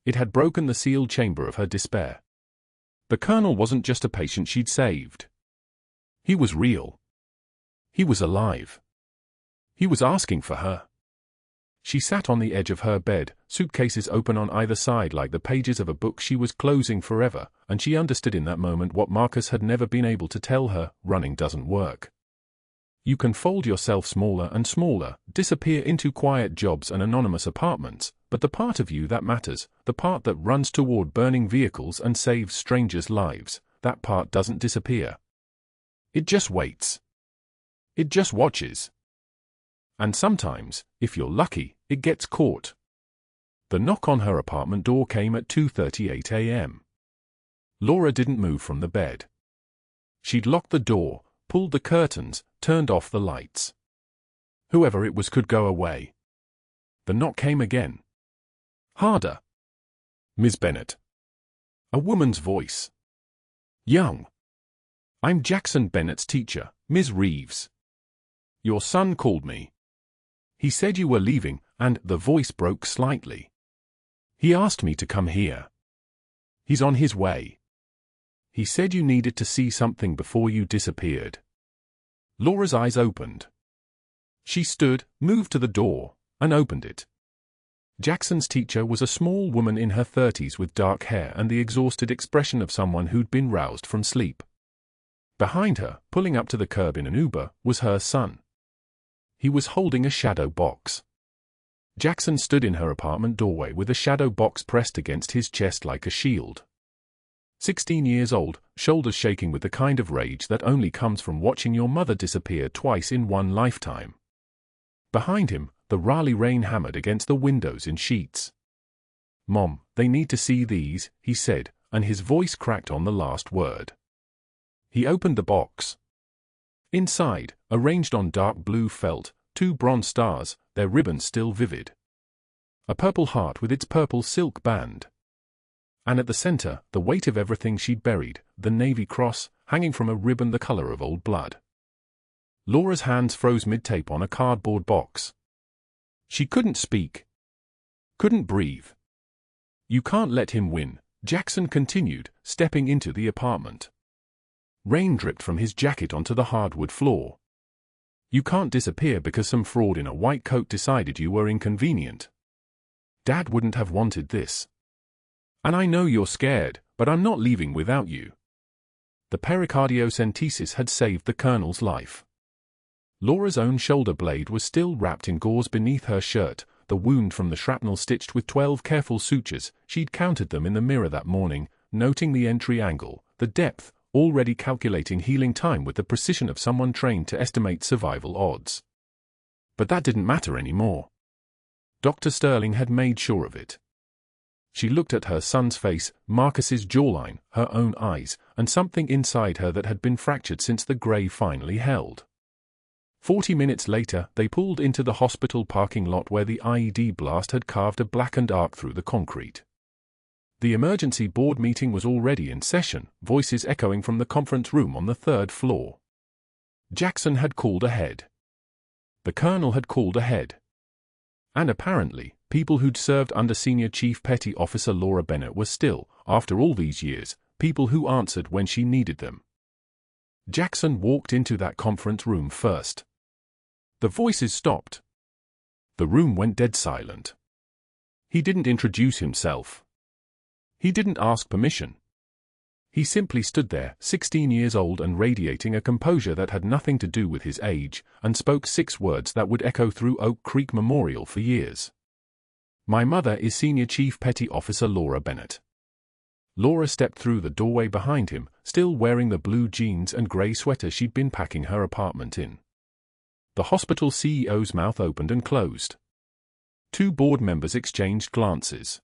Speaker 1: It had broken the sealed chamber of her despair. The colonel wasn't just a patient she'd saved. He was real. He was alive. He was asking for her. She sat on the edge of her bed, suitcases open on either side like the pages of a book she was closing forever, and she understood in that moment what Marcus had never been able to tell her: running doesn't work. You can fold yourself smaller and smaller, disappear into quiet jobs and anonymous apartments, but the part of you that matters, the part that runs toward burning vehicles and saves strangers' lives, that part doesn't disappear. It just waits. It just watches. And sometimes, if you're lucky, it gets caught. The knock on her apartment door came at 2:38 a.m. Laura didn't move from the bed. She'd locked the door, pulled the curtains, turned off the lights. Whoever it was could go away. The knock came again. Harder. Ms. Bennett. A woman's voice. Young. I'm Jackson Bennett's teacher, Ms. Reeves. Your son called me. He said you were leaving, and the voice broke slightly. He asked me to come here. He's on his way. He said you needed to see something before you disappeared. Laura's eyes opened. She stood, moved to the door, and opened it. Jackson's teacher was a small woman in her 30s with dark hair and the exhausted expression of someone who'd been roused from sleep. Behind her, pulling up to the curb in an Uber, was her son. He was holding a shadow box. Jackson stood in her apartment doorway with a shadow box pressed against his chest like a shield. 16 years old, shoulders shaking with the kind of rage that only comes from watching your mother disappear twice in one lifetime. Behind him, the Raleigh rain hammered against the windows in sheets. Mom, they need to see these, he said, and his voice cracked on the last word. He opened the box. Inside, arranged on dark blue felt, 2 bronze stars, their ribbons still vivid. A purple heart with its purple silk band. And at the center, the weight of everything she'd buried, the Navy Cross, hanging from a ribbon the color of old blood. Laura's hands froze mid-tape on a cardboard box. She couldn't speak. Couldn't breathe. You can't let him win, Jackson continued, stepping into the apartment. Rain dripped from his jacket onto the hardwood floor. You can't disappear because some fraud in a white coat decided you were inconvenient. Dad wouldn't have wanted this. And I know you're scared, but I'm not leaving without you. The pericardiocentesis had saved the colonel's life. Laura's own shoulder blade was still wrapped in gauze beneath her shirt, the wound from the shrapnel stitched with 12 careful sutures. She'd counted them in the mirror that morning, noting the entry angle, the depth, already calculating healing time with the precision of someone trained to estimate survival odds. But that didn't matter anymore. Dr. Sterling had made sure of it. She looked at her son's face, Marcus's jawline, her own eyes, and something inside her that had been fractured since the grey finally held. 40 minutes later, they pulled into the hospital parking lot where the IED blast had carved a blackened arc through the concrete. The emergency board meeting was already in session, voices echoing from the conference room on the 3rd floor. Jackson had called ahead. The colonel had called ahead. And apparently, people who'd served under Senior Chief Petty Officer Laura Bennett were still, after all these years, people who answered when she needed them. Jackson walked into that conference room first. The voices stopped. The room went dead silent. He didn't introduce himself. He didn't ask permission. He simply stood there, 16 years old and radiating a composure that had nothing to do with his age, and spoke 6 words that would echo through Oak Creek Memorial for years. My mother is Senior Chief Petty Officer Laura Bennett. Laura stepped through the doorway behind him, still wearing the blue jeans and grey sweater she'd been packing her apartment in. The hospital CEO's mouth opened and closed. 2 board members exchanged glances.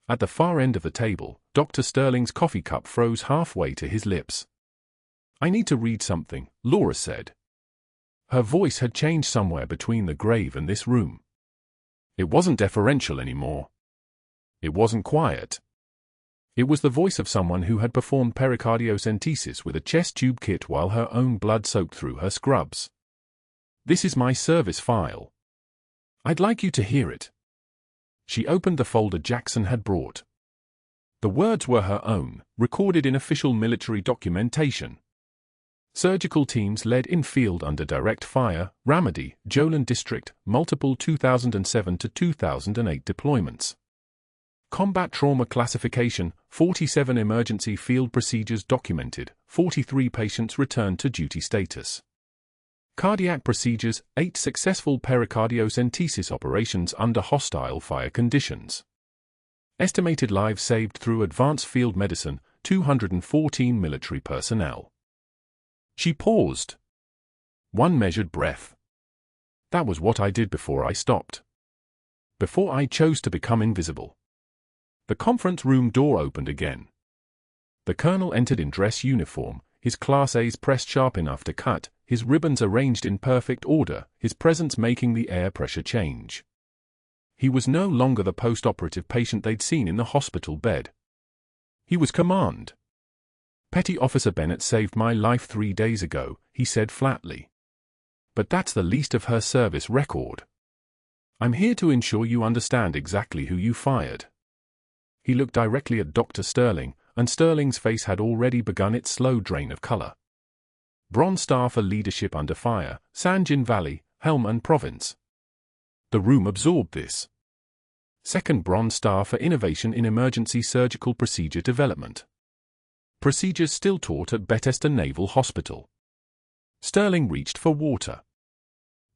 Speaker 1: At the far end of the table, Dr. Sterling's coffee cup froze halfway to his lips. I need to read something, Laura said. Her voice had changed somewhere between the grave and this room. It wasn't deferential anymore. It wasn't quiet. It was the voice of someone who had performed pericardiocentesis with a chest tube kit while her own blood soaked through her scrubs. This is my service file. I'd like you to hear it. She opened the folder Jackson had brought. The words were her own, recorded in official military documentation. Surgical teams led in field under direct fire, Ramadi, Jolin District, multiple 2007 to 2008 deployments. Combat trauma classification, 47 emergency field procedures documented, 43 patients returned to duty status. Cardiac procedures, 8 successful pericardiocentesis operations under hostile fire conditions. Estimated lives saved through advanced field medicine, 214 military personnel. She paused. 1 measured breath. That was what I did before I stopped. Before I chose to become invisible. The conference room door opened again. The colonel entered in dress uniform, his Class A's pressed sharp enough to cut, his ribbons arranged in perfect order, his presence making the air pressure change. He was no longer the post-operative patient they'd seen in the hospital bed. He was command. Petty Officer Bennett saved my life 3 days ago, he said flatly. But that's the least of her service record. I'm here to ensure you understand exactly who you fired. He looked directly at Dr. Sterling, and Sterling's face had already begun its slow drain of color. Bronze Star for leadership under fire, Sanjin Valley, Helm and Province. The room absorbed this. 2nd Bronze Star for innovation in emergency surgical procedure development. Procedures still taught at Bethesda Naval Hospital. Sterling reached for water.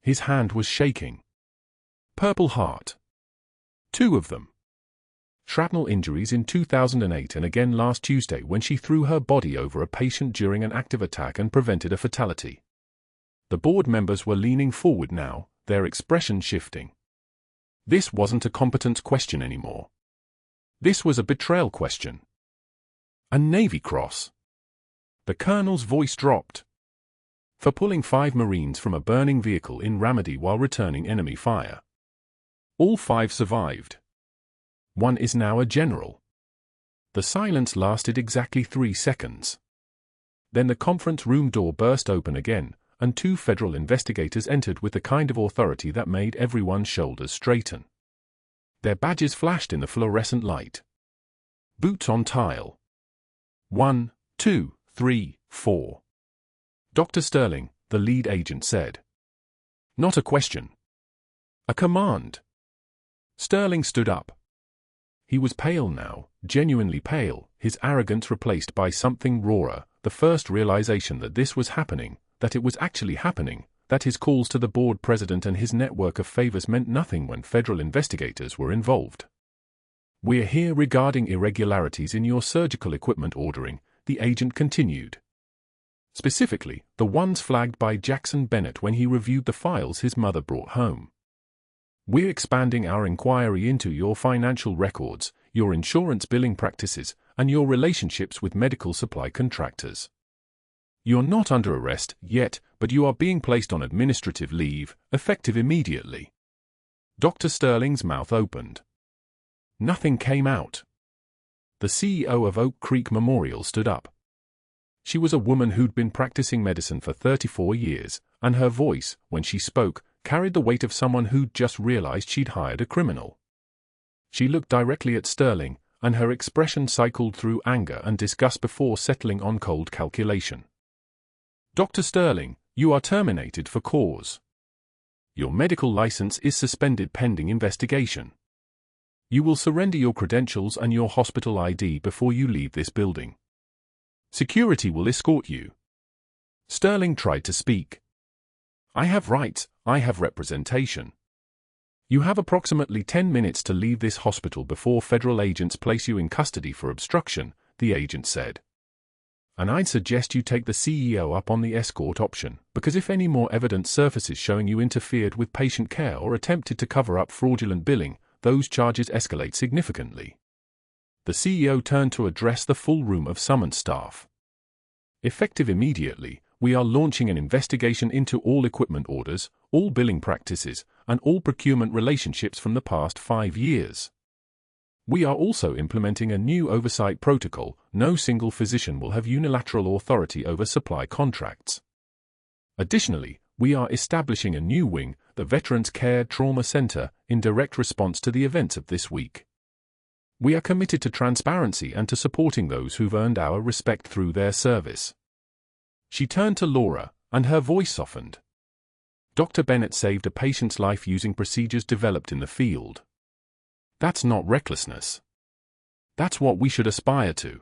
Speaker 1: His hand was shaking. Purple Heart. 2 of them. Shrapnel injuries in 2008 and again last Tuesday when she threw her body over a patient during an active attack and prevented a fatality. The board members were leaning forward now, their expression shifting. This wasn't a competence question anymore. This was a betrayal question. A Navy Cross. The colonel's voice dropped. For pulling 5 Marines from a burning vehicle in Ramadi while returning enemy fire. All 5 survived. 1 is now a general. The silence lasted exactly 3 seconds. Then the conference room door burst open again, and 2 federal investigators entered with the kind of authority that made everyone's shoulders straighten. Their badges flashed in the fluorescent light. Boots on tile. 1, 2, 3, 4. Dr. Sterling, the lead agent said. Not a question. A command. Sterling stood up. He was pale now, genuinely pale, his arrogance replaced by something rawer, the first realization that this was happening, that it was actually happening, that his calls to the board president and his network of favors meant nothing when federal investigators were involved. We're here regarding irregularities in your surgical equipment ordering, the agent continued. Specifically, the ones flagged by Jackson Bennett when he reviewed the files his mother brought home. We're expanding our inquiry into your financial records, your insurance billing practices, and your relationships with medical supply contractors. You're not under arrest yet, but you are being placed on administrative leave, effective immediately. Dr. Sterling's mouth opened. Nothing came out. The CEO of Oak Creek Memorial stood up. She was a woman who'd been practicing medicine for 34 years, and her voice, when she spoke, carried the weight of someone who'd just realized she'd hired a criminal. She looked directly at Sterling, and her expression cycled through anger and disgust before settling on cold calculation. "Dr. Sterling, you are terminated for cause. Your medical license is suspended pending investigation. You will surrender your credentials and your hospital ID before you leave this building. Security will escort you." Sterling tried to speak. "I have rights, I have representation. You have approximately 10 minutes to leave this hospital before federal agents place you in custody for obstruction," the agent said. "And I'd suggest you take the CEO up on the escort option, because if any more evidence surfaces showing you interfered with patient care or attempted to cover up fraudulent billing, those charges escalate significantly." The CEO turned to address the full room of summoned staff. "Effective immediately, we are launching an investigation into all equipment orders, all billing practices, and all procurement relationships from the past 5 years. We are also implementing a new oversight protocol. No single physician will have unilateral authority over supply contracts. Additionally, we are establishing a new wing, the Veterans Care Trauma Center, in direct response to the events of this week. We are committed to transparency and to supporting those who've earned our respect through their service." She turned to Laura, and her voice softened. "Dr. Bennett saved a patient's life using procedures developed in the field. That's not recklessness. That's what we should aspire to."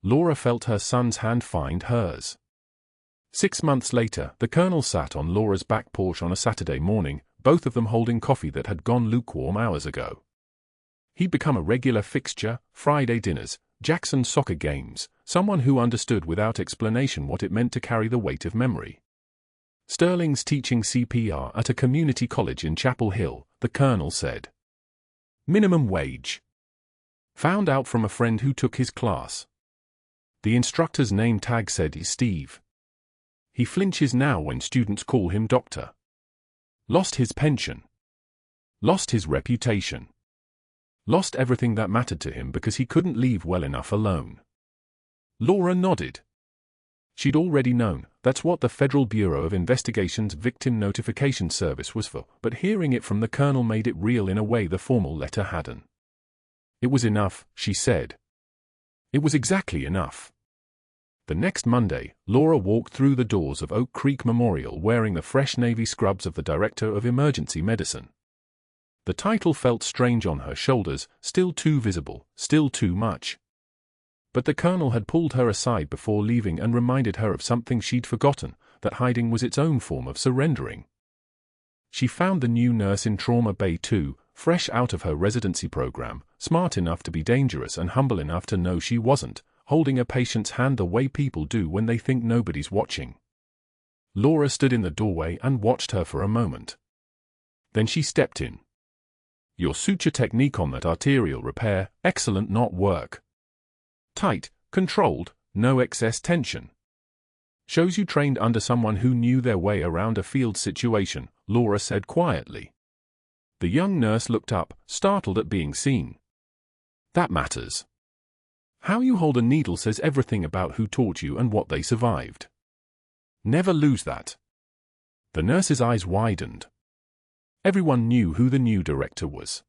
Speaker 1: Laura felt her son's hand find hers. 6 months later, the Colonel sat on Laura's back porch on a Saturday morning, both of them holding coffee that had gone lukewarm hours ago. He'd become a regular fixture: Friday dinners, Jackson soccer games, someone who understood without explanation what it meant to carry the weight of memory. "Sterling's teaching CPR at a community college in Chapel Hill," the Colonel said. "Minimum wage. Found out from a friend who took his class." The instructor's name tag said he's Steve. He flinches now when students call him doctor. Lost his pension. Lost his reputation. Lost everything that mattered to him because he couldn't leave well enough alone. Laura nodded. She'd already known that's what the Federal Bureau of Investigation's Victim Notification Service was for, but hearing it from the Colonel made it real in a way the formal letter hadn't. "It was enough," she said. "It was exactly enough." The next Monday, Laura walked through the doors of Oak Creek Memorial wearing the fresh navy scrubs of the Director of Emergency Medicine. The title felt strange on her shoulders, still too visible, still too much. But the Colonel had pulled her aside before leaving and reminded her of something she'd forgotten, that hiding was its own form of surrendering. She found the new nurse in Trauma Bay too, fresh out of her residency program, smart enough to be dangerous and humble enough to know she wasn't, holding a patient's hand the way people do when they think nobody's watching. Laura stood in the doorway and watched her for a moment. Then she stepped in. "Your suture technique on that arterial repair, excellent, not work. Tight, controlled, no excess tension. Shows you trained under someone who knew their way around a field situation," Laura said quietly. The young nurse looked up, startled at being seen. "That matters. How you hold a needle says everything about who taught you and what they survived. Never lose that." The nurse's eyes widened. Everyone knew who the new director was.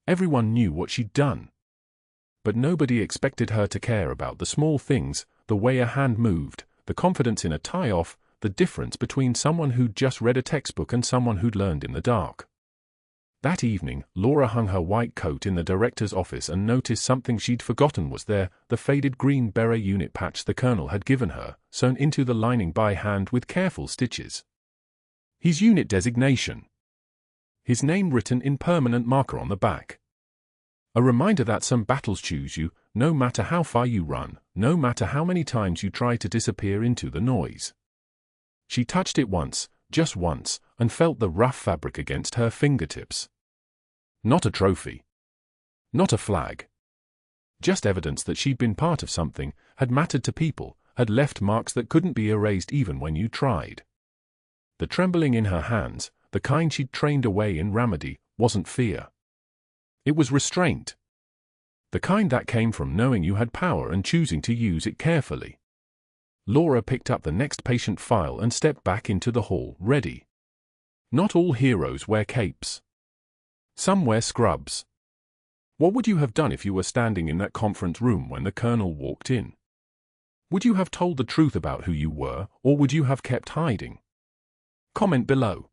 Speaker 1: Everyone knew what she'd done. But nobody expected her to care about the small things, the way a hand moved, the confidence in a tie-off, the difference between someone who'd just read a textbook and someone who'd learned in the dark. That evening, Laura hung her white coat in the director's office and noticed something she'd forgotten was there, the faded Green Beret unit patch the Colonel had given her, sewn into the lining by hand with careful stitches. His unit designation. His name written in permanent marker on the back. A reminder that some battles choose you, no matter how far you run, no matter how many times you try to disappear into the noise. She touched it once, just once, and felt the rough fabric against her fingertips. Not a trophy. Not a flag. Just evidence that she'd been part of something, had mattered to people, had left marks that couldn't be erased even when you tried. The trembling in her hands, the kind she'd trained away in Ramadi, wasn't fear. It was restraint. The kind that came from knowing you had power and choosing to use it carefully. Laura picked up the next patient file and stepped back into the hall, ready. Not all heroes wear capes. Some wear scrubs. What would you have done if you were standing in that conference room when the colonel walked in? Would you have told the truth about who you were, or would you have kept hiding? Comment below.